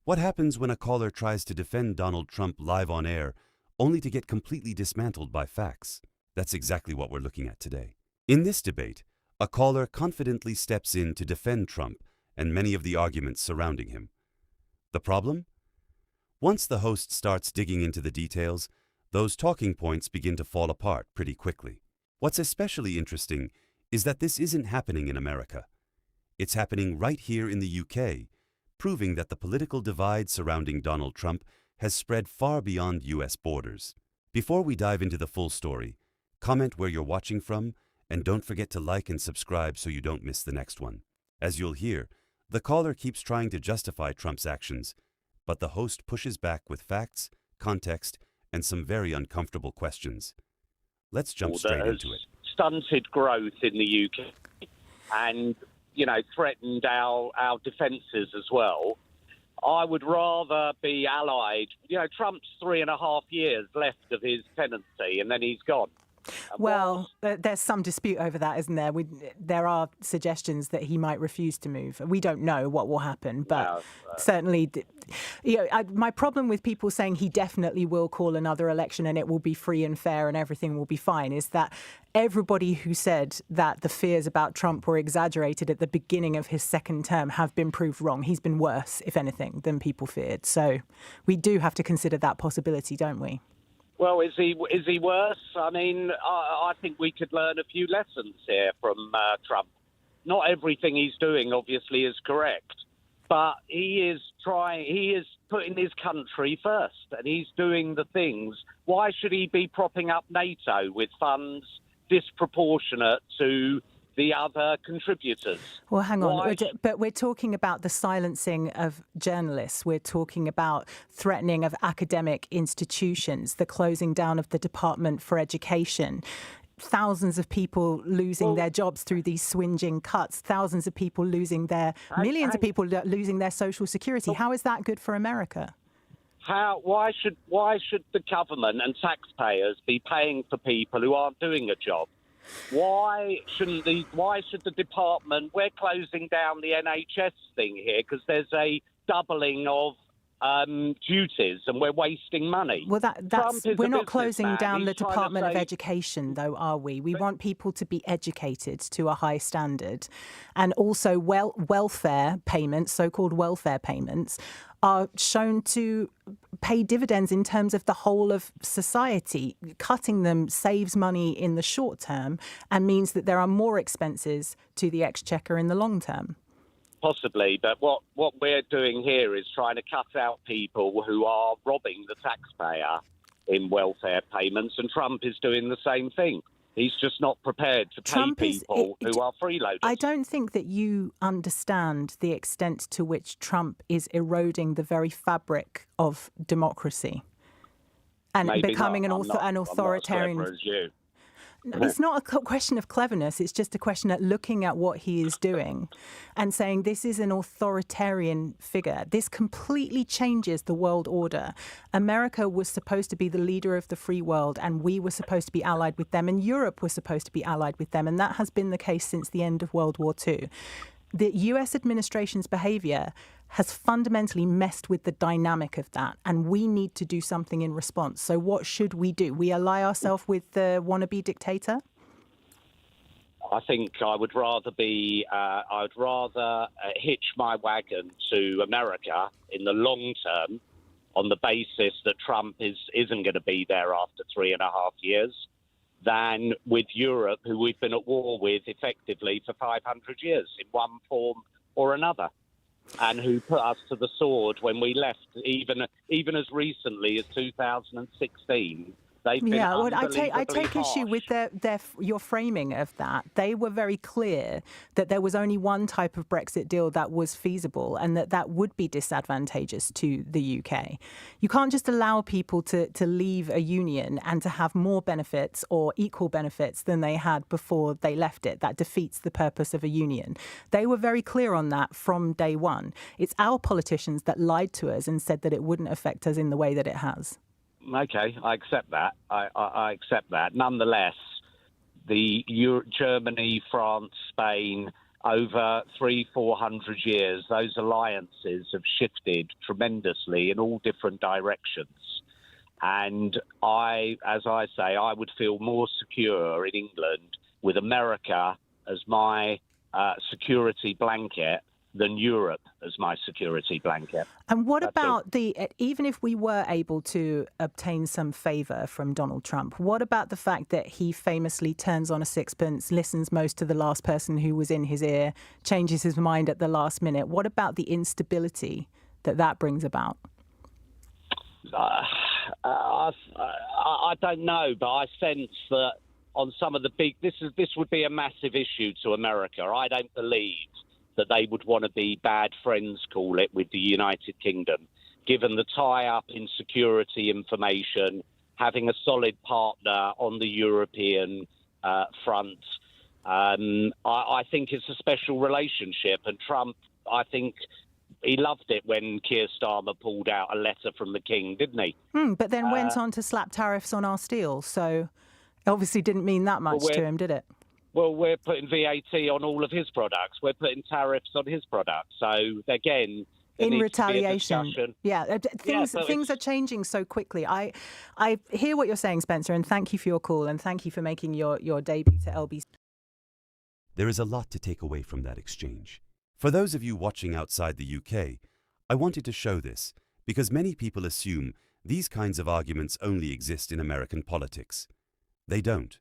What happens when a caller tries to defend Donald Trump live on air, only to get completely dismantled by facts? That's exactly what we're looking at today. In this debate, a caller confidently steps in to defend Trump and many of the arguments surrounding him. The problem? Once the host starts digging into the details, those talking points begin to fall apart pretty quickly. What's especially interesting is that this isn't happening in America. It's happening right here in the UK, proving that the political divide surrounding Donald Trump has spread far beyond US borders. Before we dive into the full story, comment where you're watching from, and don't forget to like and subscribe so you don't miss the next one. As you'll hear, the caller keeps trying to justify Trump's actions, but the host pushes back with facts, context, and some very uncomfortable questions. Let's jump straight into it. Stunted growth in the UK and, threatened our defences as well. I would rather be allied. Trump's 3.5 years left of his tenancy and then he's gone. Well, there's some dispute over that, isn't there? There are suggestions that he might refuse to move. We don't know what will happen, but certainly, my problem with people saying he definitely will call another election and it will be free and fair and everything will be fine is that everybody who said that the fears about Trump were exaggerated at the beginning of his second term have been proved wrong. He's been worse, if anything, than people feared. So we do have to consider that possibility, don't we? Well, is he worse? I mean, I think we could learn a few lessons here from Trump. Not everything he's doing, obviously, is correct, but he is putting his country first, and he's doing the things. Why should he be propping up NATO with funds disproportionate to the other contributors? Well, hang on. But we're talking about the silencing of journalists. We're talking about threatening of academic institutions, the closing down of the Department for Education, thousands of people losing their jobs through these swinging cuts, thousands of people losing millions of people losing their social security. How is that good for America? Why should the government and taxpayers be paying for people who aren't doing a job? Why should the department? We're closing down the NHS thing here because there's a doubling of duties and we're wasting money. Well, we're not closing down the Department of Education, though, are we? We want people to be educated to a high standard. And also welfare payments, so-called welfare payments, are shown to pay dividends in terms of the whole of society. Cutting them saves money in the short term and means that there are more expenses to the exchequer in the long term. Possibly, but what we're doing here is trying to cut out people who are robbing the taxpayer in welfare payments, and Trump is doing the same thing. He's just not prepared to pay people who are freeloaders. I don't think that you understand the extent to which Trump is eroding the very fabric of democracy and becoming an authoritarian. I'm not as clever as you. It's not a question of cleverness. It's just a question of looking at what he is doing and saying this is an authoritarian figure. This completely changes the world order. America was supposed to be the leader of the free world, and we were supposed to be allied with them, and Europe was supposed to be allied with them. And that has been the case since the end of World War II. The US administration's behavior has fundamentally messed with the dynamic of that, and we need to do something in response. So what should we do? We ally ourselves with the wannabe dictator? I think I would rather hitch my wagon to America in the long term on the basis that Trump isn't going to be there after 3.5 years than with Europe, who we've been at war with effectively for 500 years in one form or another, and who put us to the sword when we left, even as recently as 2016. They've been I take harsh. issue with your framing of that. They were very clear that there was only one type of Brexit deal that was feasible and that would be disadvantageous to the UK. You can't just allow people to leave a union and to have more benefits or equal benefits than they had before they left it. That defeats the purpose of a union. They were very clear on that from day one. It's our politicians that lied to us and said that it wouldn't affect us in the way that it has. Okay, I accept that. I accept that. Nonetheless, Germany, France, Spain, over 300-400 years, those alliances have shifted tremendously in all different directions. And as I say, I would feel more secure in England with America as my security blanket than Europe as my security blanket. And what about even if we were able to obtain some favour from Donald Trump, what about the fact that he famously turns on a sixpence, listens most to the last person who was in his ear, changes his mind at the last minute? What about the instability that brings about? I don't know, but I sense that on some of the this would be a massive issue to America. I don't believe that they would want to be bad friends, call it, with the United Kingdom, given the tie-up in security information, having a solid partner on the European front. I think it's a special relationship, and Trump, I think, he loved it when Keir Starmer pulled out a letter from the King, didn't he? But then went on to slap tariffs on our steel, so it obviously didn't mean that much to him, did it? Well, we're putting VAT on all of his products. We're putting tariffs on his products. So, again, in retaliation. Things are changing so quickly. I hear what you're saying, Spencer, and thank you for your call, and thank you for making your debut to LBC. There is a lot to take away from that exchange. For those of you watching outside the UK, I wanted to show this because many people assume these kinds of arguments only exist in American politics. They don't.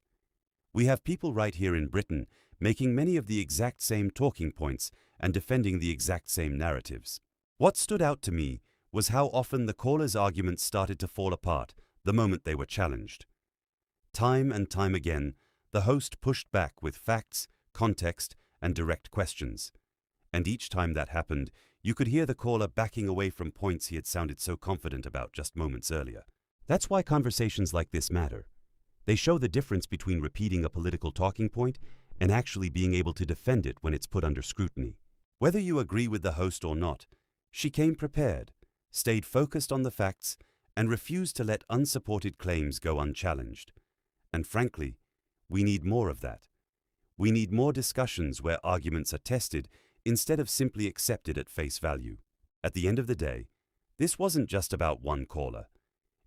We have people right here in Britain making many of the exact same talking points and defending the exact same narratives. What stood out to me was how often the callers' arguments started to fall apart the moment they were challenged. Time and time again, the host pushed back with facts, context, and direct questions. And each time that happened, you could hear the caller backing away from points he had sounded so confident about just moments earlier. That's why conversations like this matter. They show the difference between repeating a political talking point and actually being able to defend it when it's put under scrutiny. Whether you agree with the host or not, she came prepared, stayed focused on the facts, and refused to let unsupported claims go unchallenged. And frankly, we need more of that. We need more discussions where arguments are tested instead of simply accepted at face value. At the end of the day, this wasn't just about one caller.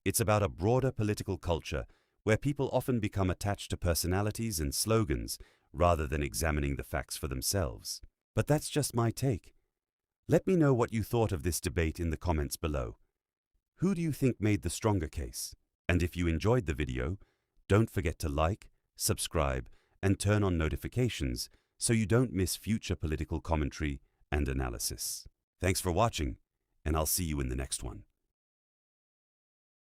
It's about a broader political culture where people often become attached to personalities and slogans rather than examining the facts for themselves. But that's just my take. Let me know what you thought of this debate in the comments below. Who do you think made the stronger case? And if you enjoyed the video, don't forget to like, subscribe, and turn on notifications so you don't miss future political commentary and analysis. Thanks for watching, and I'll see you in the next one.